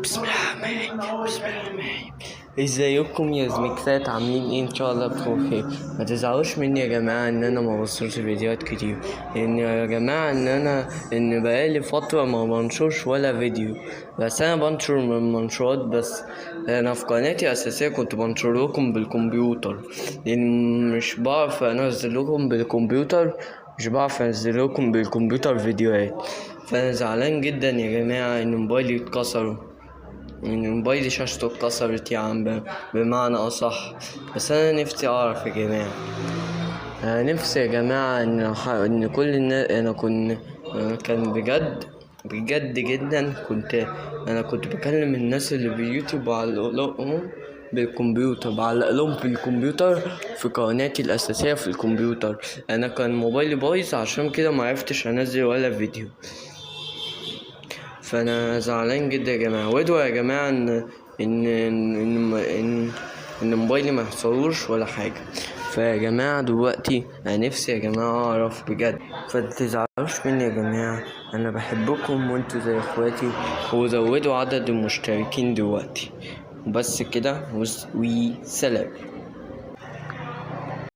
بسم الله الرحمن الرحيم. بسم الله الرحمن الرحيم. ازيكم يا زميكسات؟ عاملين ايه؟ ان شاء الله بخير. ما تزعلوش مني يا جماعه ان انا ما بنشرش فيديوهات كتير، لان يا جماعه ان بقالي فتره ما بنشرش ولا فيديو، بس انا بنشر من منشورات بس. انا في قناتي الاساسيه كنت بنشر لكم بالكمبيوتر، لان مش بعرف انزل لكم بالكمبيوتر، فيديوهات. فانا زعلان جدا يا جماعه ان موبايلي اتكسر، ان موبايلي شاشته اتكسرت يا عم، بمعنى اصح. بس انا نفسي اعرف يا جماعه، انا نفسي يا جماعه ان كل الناس، كان بجد جدا، كنت بكلم الناس اللي باليوتيوب بعلق لهم بالكمبيوتر في قناتي الاساسيه في الكمبيوتر. انا كان موبايلي بايظ، عشان كده معرفتش انزل ولا فيديو. فانا زعلان جدا يا جماعه. وادعوا يا جماعه ان موبايلي ما يحصلوش ولا حاجه. فيا جماعه دلوقتي انا نفسي يا جماعه اعرف بجد، فتزعلوش مني يا جماعه، انا بحبكم وانتوا زي اخواتي، وزودوا عدد المشتركين دلوقتي. وبس كده، وسلام.